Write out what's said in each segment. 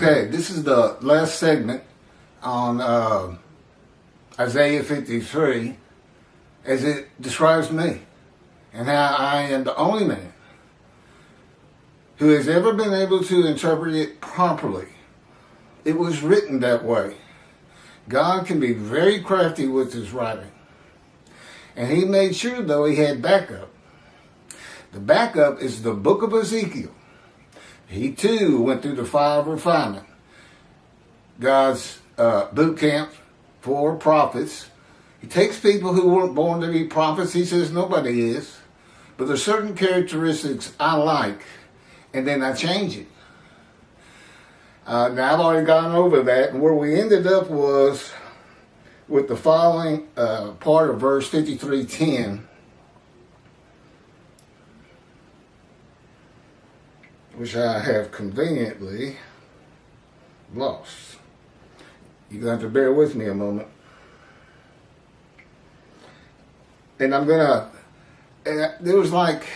Okay, this is the last segment on Isaiah 53 as it describes me and how I am the only man who has ever been able to interpret it properly. It was written that way. God can be very crafty with his writing. And he made sure, though, he had backup. The backup is the book of Ezekiel. He, too, went through the fire of refinement. God's boot camp for prophets. He takes people who weren't born to be prophets. He says nobody is. But there's certain characteristics I like, and then I change it. Now, I've already gone over that, and where we ended up was with the following part of verse 53:10, which I have conveniently lost. You're going to have to bear with me a moment. And I'm going to, there was like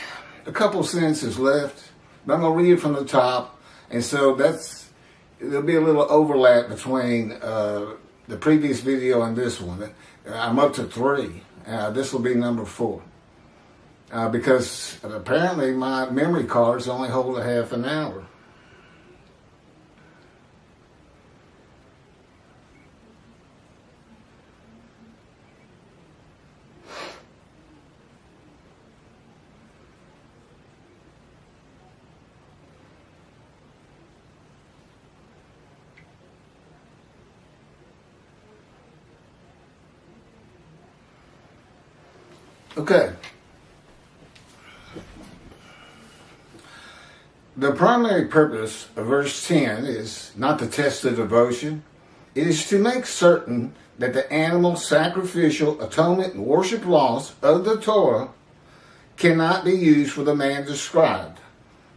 a couple sentences left, but I'm going to read it from the top. And so there'll be a little overlap between the previous video and this one. I'm up to 3. This will be number 4. Because apparently my memory cards only hold a half an hour. Okay. The primary purpose of verse 10 is not to test the devotion. It is to make certain that the animal sacrificial atonement and worship laws of the Torah cannot be used for the man described,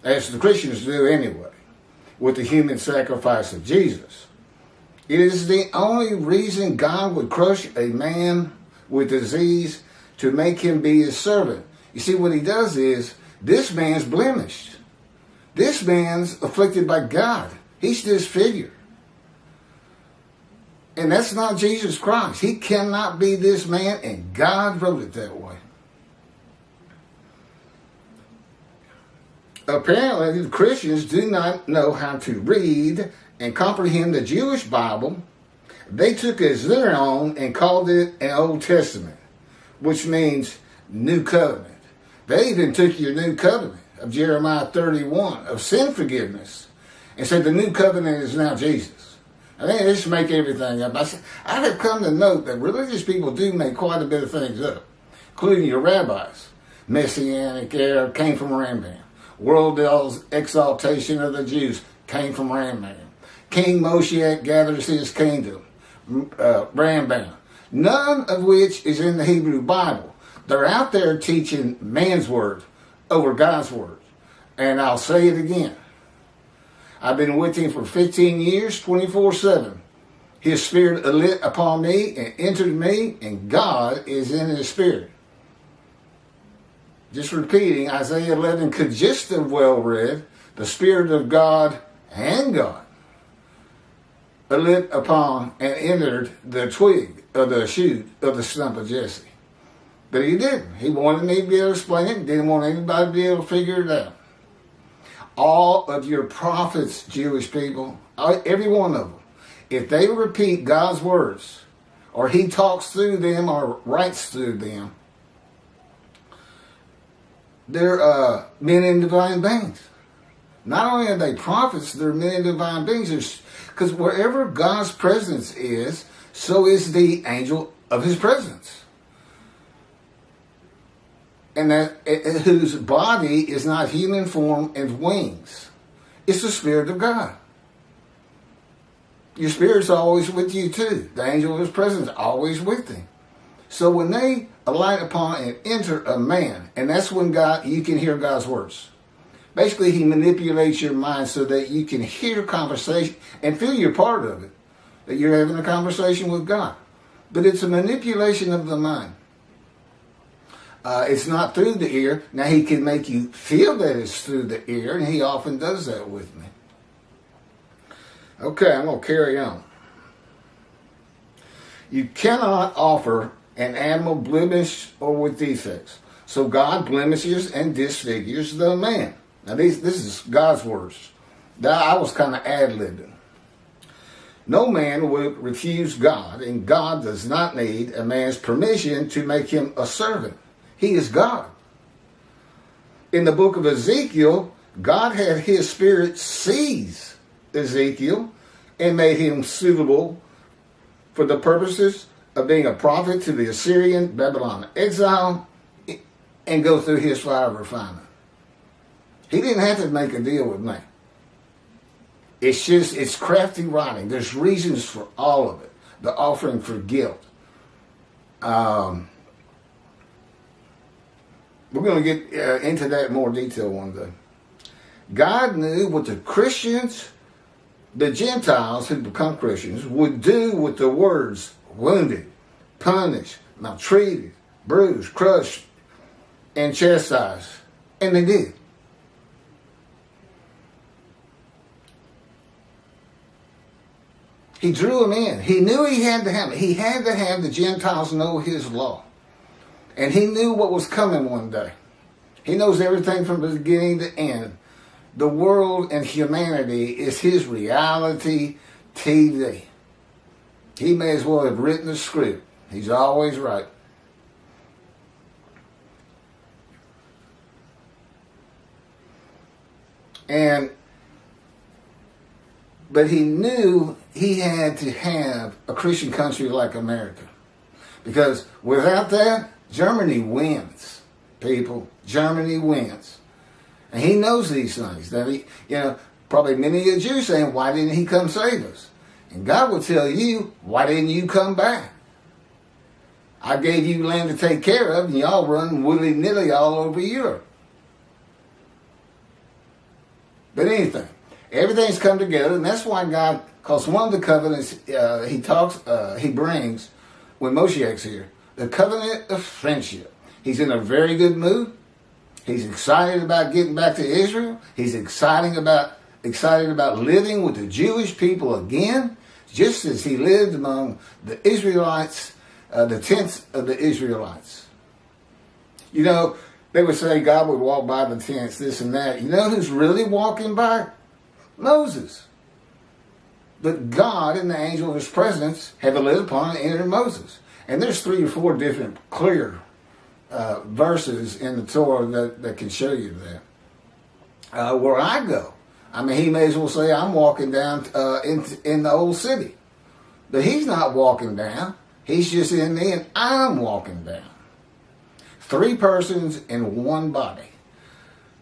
as the Christians do anyway, with the human sacrifice of Jesus. It is the only reason God would crush a man with disease to make him be his servant. You see, what he does is, this man's blemished. This man's afflicted by God. He's disfigured. And that's not Jesus Christ. He cannot be this man, and God wrote it that way. Apparently, the Christians do not know how to read and comprehend the Jewish Bible. They took it as their own and called it an Old Testament, which means New Covenant. They even took your New Covenant of Jeremiah 31 of sin forgiveness and said the New Covenant is now Jesus. I think they just make everything up. I have come to note that religious people do make quite a bit of things up, including your rabbis. Messianic era came from Rambam. World exaltation of the Jews came from Rambam. King Moshiach gathers his kingdom. Rambam. None of which is in the Hebrew Bible. They're out there teaching man's word over God's word. And I'll say it again. I've been with him for 15 years, 24/7. His spirit lit upon me and entered me, and God is in his spirit. Just repeating, Isaiah 11 could just have well read, the Spirit of God and God lit upon and entered the twig of the shoot of the stump of Jesse. But he didn't. He wanted me to be able to explain it. Didn't want anybody to be able to figure it out. All of your prophets, Jewish people, every one of them, if they repeat God's words, or he talks through them or writes through them, they're men in divine beings. Not only are they prophets, they're men in divine beings. Because wherever God's presence is, so is the angel of his presence. And whose body is not human form and wings. It's the Spirit of God. Your spirit's always with you too. The angel of his presence is always with him. So when they alight upon and enter a man, and that's when you can hear God's words. Basically, he manipulates your mind so that you can hear conversation and feel you're part of it. That you're having a conversation with God. But it's a manipulation of the mind. It's not through the ear. Now, he can make you feel that it's through the ear, and he often does that with me. Okay, I'm going to carry on. You cannot offer an animal blemished or with defects. So God blemishes and disfigures the man. Now this is God's words. That I was kind of ad-libbing. No man would refuse God, and God does not need a man's permission to make him a servant. He is God. In the book of Ezekiel, God had his spirit seize Ezekiel and made him suitable for the purposes of being a prophet to the Assyrian Babylon exile and go through his fire of refinement. He didn't have to make a deal with me. It's crafty writing. There's reasons for all of it. The offering for guilt. We're going to get into that in more detail one day. God knew what the Christians, the Gentiles who become Christians, would do with the words wounded, punished, maltreated, bruised, crushed, and chastised. And they did. He drew them in. He knew he had to have it. He had to have the Gentiles know his law. And he knew what was coming one day. He knows everything from the beginning to end. The world and humanity is his reality TV. He may as well have written the script. He's always right. But he knew he had to have a Christian country like America. Because without that, Germany wins, people. Germany wins. And he knows these things. That probably many of you saying, why didn't he come save us? And God will tell you, why didn't you come back? I gave you land to take care of, and y'all run willy-nilly all over Europe. But anything. Everything's come together, and that's why God, because one of the covenants he brings when Moshiach's here, the covenant of friendship. He's in a very good mood. He's excited about getting back to Israel. He's excited about living with the Jewish people again, just as he lived among the Israelites, the tents of the Israelites. They would say God would walk by the tents, this and that. You know who's really walking by? Moses. But God and the angel of his presence had to live upon and enter Moses. And there's 3 or 4 different clear verses in the Torah that can show you that. Where I go, he may as well say I'm walking down in the old city. But he's not walking down. He's just in me and I'm walking down. 3 persons in one body.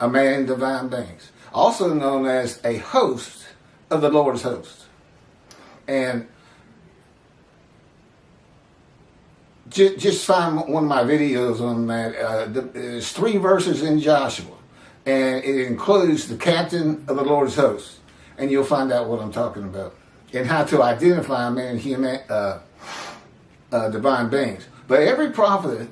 A man in divine beings. Also known as a host of the Lord's host. And just find one of my videos on that. There's 3 verses in Joshua. And it includes the captain of the Lord's host. And you'll find out what I'm talking about. And how to identify man and human, divine beings. But every prophet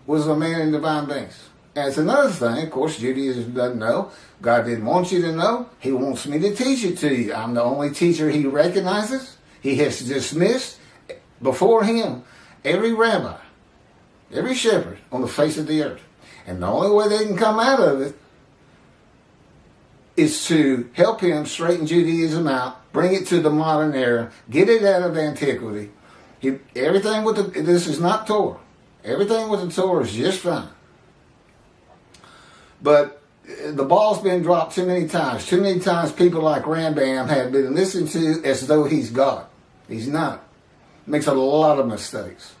was a man in divine beings. And it's another thing, of course, Judaism doesn't know. God didn't want you to know. He wants me to teach it to you. I'm the only teacher he recognizes. He has dismissed before him every rabbi, every shepherd on the face of the earth. And the only way they can come out of it is to help him straighten Judaism out, bring it to the modern era, get it out of antiquity. This is not Torah. Everything with the Torah is just fine. But the ball's been dropped too many times. Too many times people like Rambam have been listened to as though he's God. He's not. Makes a lot of mistakes.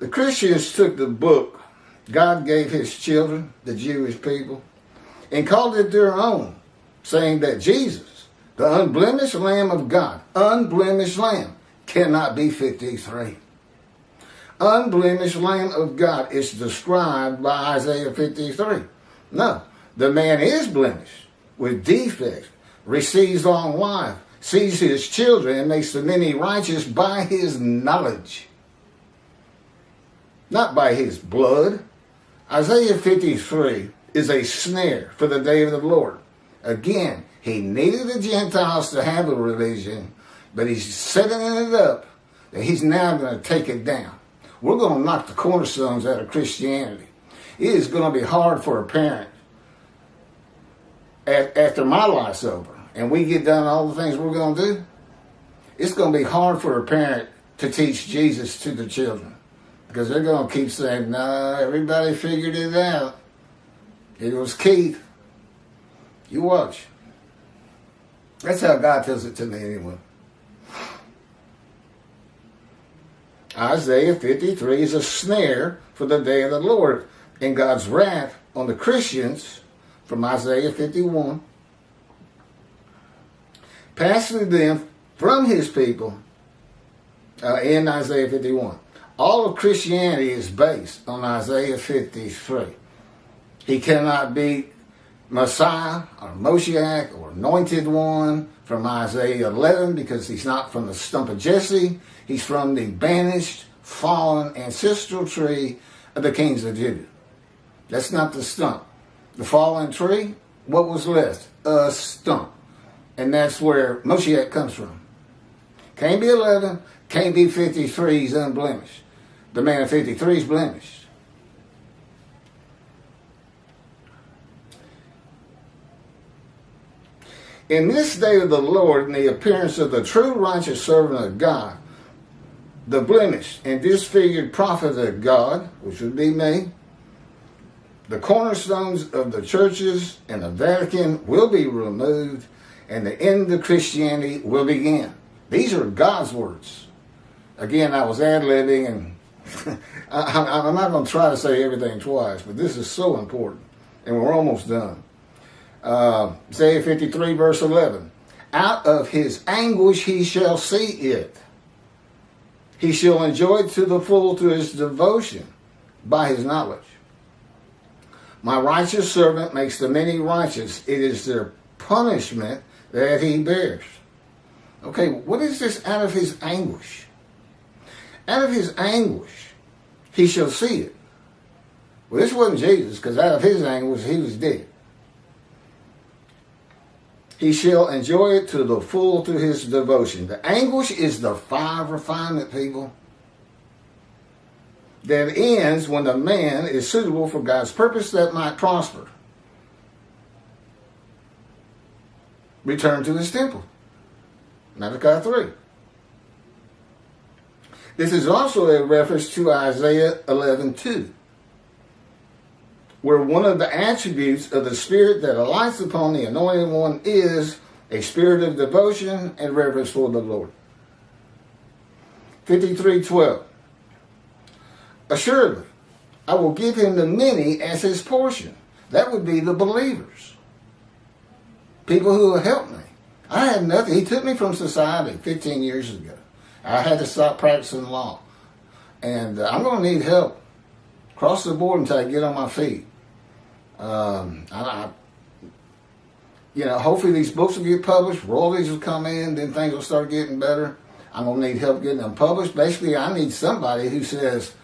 The Christians took the book God gave his children, the Jewish people, and called it their own, saying that Jesus, the unblemished Lamb of God, unblemished Lamb, cannot be 53. Unblemished Lamb of God is described by Isaiah 53. No, the man is blemished, with defects, receives long life, sees his children, and makes the many righteous by his knowledge. not by his blood. Isaiah 53 is a snare for the day of the Lord. Again, he needed the Gentiles to have a religion, but he's setting it up that he's now going to take it down. We're going to knock the cornerstones out of Christianity. It is going to be hard for a parent after my life's over and we get done all the things we're going to do. It's going to be hard for a parent to teach Jesus to the children because they're going to keep saying, no, everybody figured it out. It was Keith. You watch. That's how God tells it to me anyway. Isaiah 53 is a snare for the day of the Lord and God's wrath on the Christians from Isaiah 51. Passing them from his people in Isaiah 51. All of Christianity is based on Isaiah 53. He cannot be Messiah or Moshiach or anointed one from Isaiah 11 because he's not from the stump of Jesse. He's from the banished, fallen ancestral tree of the kings of Judah. That's not the stump. The fallen tree, what was left? A stump. And that's where Moshiach comes from. Can't be 11, can't be 53, he's unblemished. The man of 53 is blemished. In this day of the Lord, in the appearance of the true righteous servant of God, the blemished and disfigured prophet of God, which would be me, the cornerstones of the churches and the Vatican will be removed, and the end of Christianity will begin. These are God's words. Again, I was ad-libbing, and I'm not going to try to say everything twice, but this is so important, and we're almost done. Isaiah 53, verse 11. Out of his anguish he shall see it. He shall enjoy it to the full to his devotion by his knowledge. My righteous servant makes the many righteous. It is their punishment that he bears. Okay, what is this out of his anguish? Out of his anguish, he shall see it. Well, this wasn't Jesus, because out of his anguish, he was dead. He shall enjoy it to the full to his devotion. The anguish is the fire of refinement, people, that ends when the man is suitable for God's purpose that might prosper. Return to his temple. Malachi 3. This is also a reference to Isaiah 11:2, where one of the attributes of the Spirit that alights upon the Anointed One is a spirit of devotion and reverence for the Lord. 53:12. Assuredly, I will give him the many as his portion. That would be the believers. People who will help me. I had nothing. He took me from society 15 years ago. I had to stop practicing law. And I'm going to need help across the board until I get on my feet. Hopefully these books will get published, royalties will come in, then things will start getting better. I'm going to need help getting them published. Basically, I need somebody who says,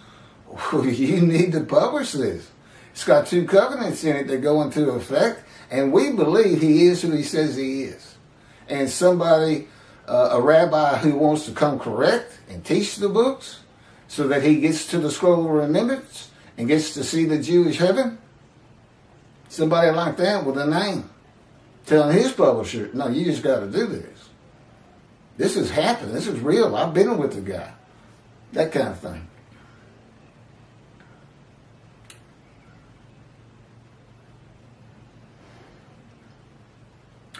you need to publish this. It's got 2 covenants in it that go into effect, and we believe he is who he says he is. And somebody, a rabbi who wants to come correct and teach the books so that he gets to the scroll of remembrance and gets to see the Jewish heaven. Somebody like that with a name. Telling his publisher, no, you just got to do this. This has happened. This is real. I've been with the guy. That kind of thing.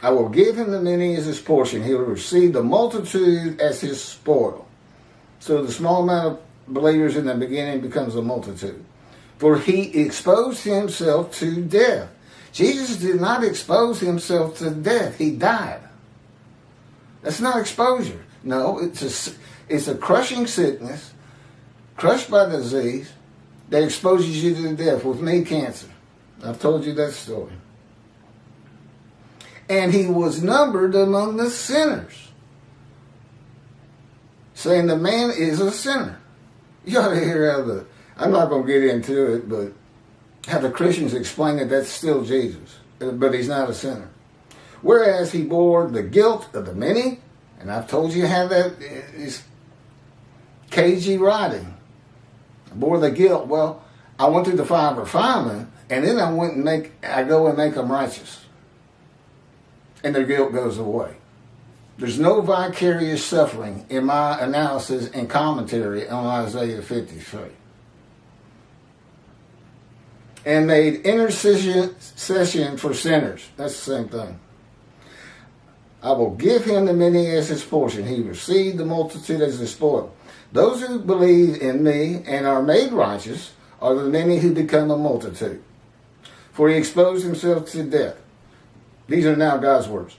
I will give him the many as his portion. He will receive the multitude as his spoil. So the small amount of believers in the beginning becomes a multitude. For he exposed himself to death. Jesus did not expose himself to death. He died. That's not exposure. No, it's a crushing sickness, crushed by disease, that exposes you to death. With me, cancer. I've told you that story. And he was numbered among the sinners. Saying the man is a sinner. You ought to hear I'm not going to get into it, but how the Christians explain that that's still Jesus, but he's not a sinner. Whereas he bore the guilt of the many, and I've told you how that is cagey writing. I bore the guilt. Well, I went through the fire of refinement, and then I go and make them righteous. And their guilt goes away. There's no vicarious suffering in my analysis and commentary on Isaiah 53. And made intercession for sinners. That's the same thing. I will give him the many as his portion. He received the multitude as his spoil. Those who believe in me and are made righteous are the many who become a multitude. For he exposed himself to death. These are now God's words.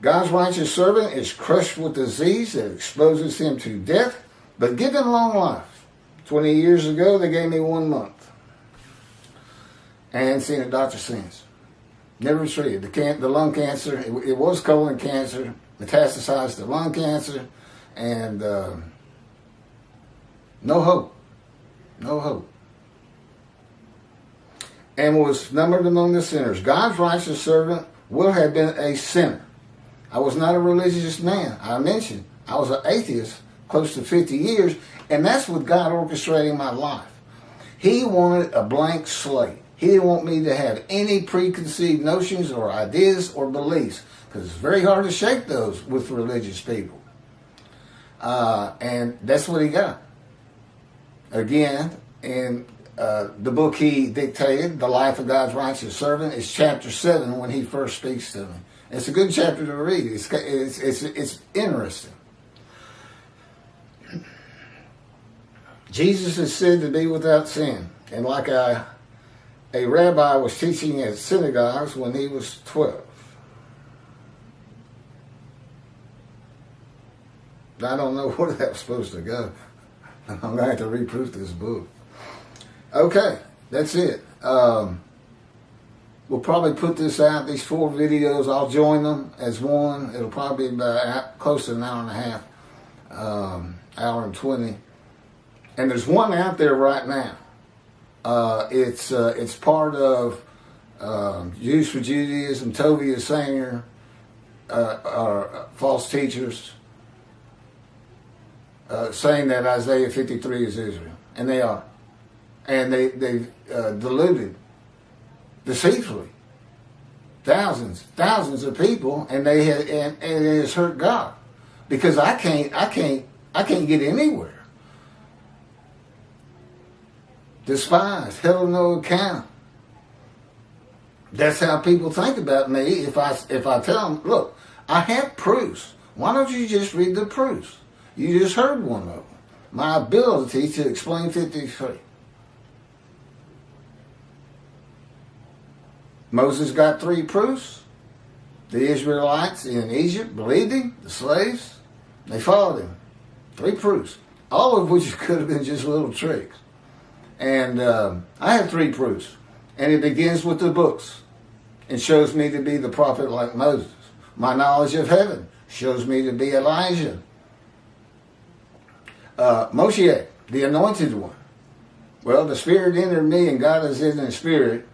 God's righteous servant is crushed with disease that exposes him to death, but give him long life. 20 years ago, they gave me 1 month. I hadn't seen a doctor since. Never treated. The lung cancer, it was colon cancer, metastasized to lung cancer, and no hope. No hope. And was numbered among the sinners. God's righteous servant will have been a sinner. I was not a religious man. I mentioned I was an atheist close to 50 years, and that's with God orchestrating my life. He wanted a blank slate. He didn't want me to have any preconceived notions or ideas or beliefs, because it's very hard to shake those with religious people. And that's what he got. Again, in the book he dictated, The Life of God's Righteous Servant, is chapter 7 when he first speaks to me. It's a good chapter to read. It's interesting. Jesus is said to be without sin. And like a rabbi was teaching at synagogues when he was 12. I don't know where that was supposed to go. I'm going to have to reproof this book. Okay, that's it. We'll probably put this out, these 4 videos. I'll join them as one. It'll probably be about close to an hour and a half, hour and 20. And there's one out there right now. It's part of Jews for Judaism, Tovia Sanger, are false teachers, saying that Isaiah 53 is Israel. And they are. And they've deluded deceitfully thousands of people, and it has hurt God, because I can't get anywhere. Despised, held no account. That's how people think about me. If I tell them, look, I have proofs. Why don't you just read the proofs? You just heard one of them. My ability to explain 53. Moses got 3 proofs. The Israelites in Egypt believed him. The slaves, they followed him. 3 proofs. All of which could have been just little tricks. And I have 3 proofs. And it begins with the books. It shows me to be the prophet like Moses. My knowledge of heaven shows me to be Elijah. Moshiach, the anointed one. Well, the Spirit entered me, and God is in the Spirit.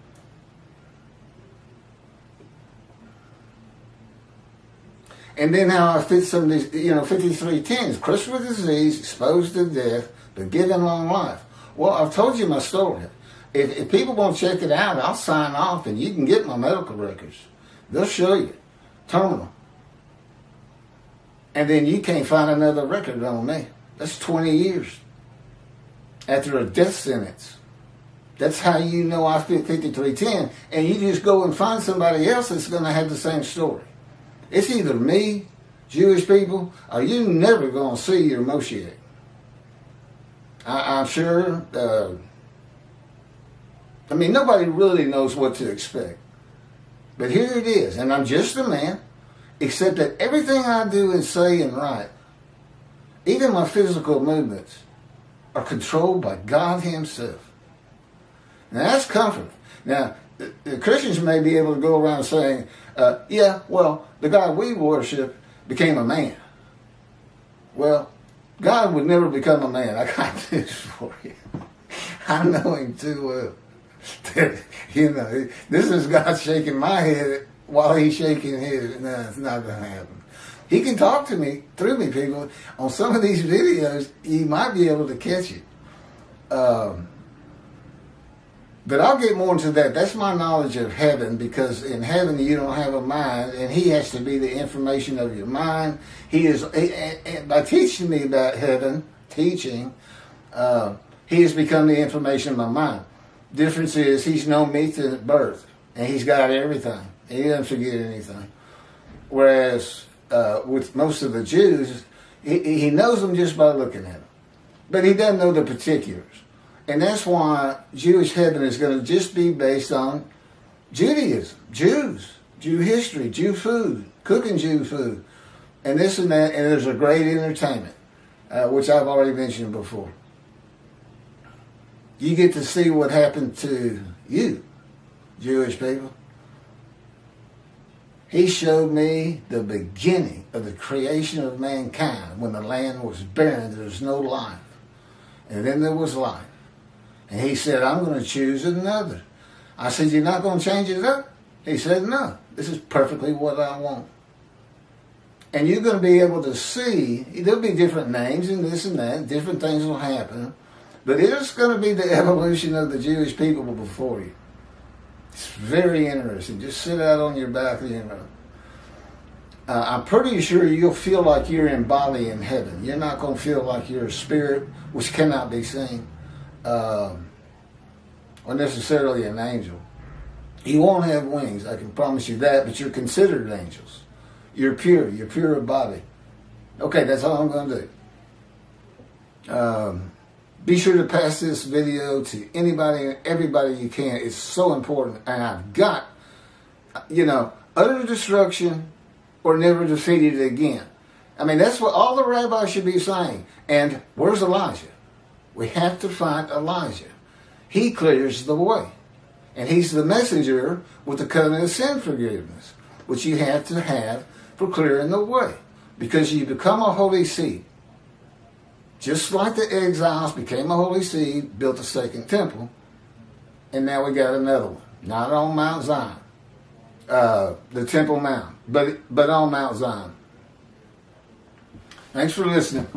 And then how I fit some of these, 53:10, crushed with disease, exposed to death, but given long life. Well, I've told you my story. If people want to check it out, I'll sign off, and you can get my medical records. They'll show you. Terminal. And then you can't find another record on me. That's 20 years after a death sentence. That's how you know I fit 53:10. And you just go and find somebody else that's going to have the same story. It's either me, Jewish people, or you're never going to see your Moshiach. I'm sure. Nobody really knows what to expect. But here it is, and I'm just a man, except that everything I do and say and write, even my physical movements, are controlled by God Himself. Now that's comforting. Now, the Christians may be able to go around saying, the God we worship became a man. Well, God would never become a man. I got this for you. I know him too well. You know, this is God shaking my head while he's shaking his. No, it's not going to happen. He can talk to me, through me, people. On some of these videos, you might be able to catch it. But I'll get more into that. That's my knowledge of heaven, because in heaven you don't have a mind, and he has to be the information of your mind. And by teaching me about heaven, he has become the information of my mind. Difference is he's known me to birth, and he's got everything. He doesn't forget anything. Whereas with most of the Jews, he knows them just by looking at them. But he doesn't know the particulars. And that's why Jewish heaven is going to just be based on Judaism, Jews, Jew history, Jew food, cooking Jew food, and this and that. And there's a great entertainment, which I've already mentioned before. You get to see what happened to you, Jewish people. He showed me the beginning of the creation of mankind, when the land was barren, there was no life. And then there was life. And he said, I'm going to choose another. I said, you're not going to change it up? He said, no, this is perfectly what I want. And you're going to be able to see, there'll be different names and this and that, different things will happen, but it's going to be the evolution of the Jewish people before you. It's very interesting. Just sit out on your balcony and I'm pretty sure you'll feel like you're in body in heaven. You're not going to feel like you're a spirit, which cannot be seen. Or necessarily an angel. You won't have wings, I can promise you that, but you're considered angels. You're pure of body. Okay, that's all I'm going to do. Be sure to pass this video to anybody and everybody you can. It's so important. And I've got, utter destruction or never defeated again. I mean, that's what all the rabbis should be saying. And where's Elijah? We have to find Elijah. He clears the way. And he's the messenger with the covenant of sin forgiveness, which you have to have for clearing the way. Because you become a holy seed. Just like the exiles became a holy seed, built a second temple, and now we got another one. Not on Mount Zion, the Temple Mount, but on Mount Zion. Thanks for listening.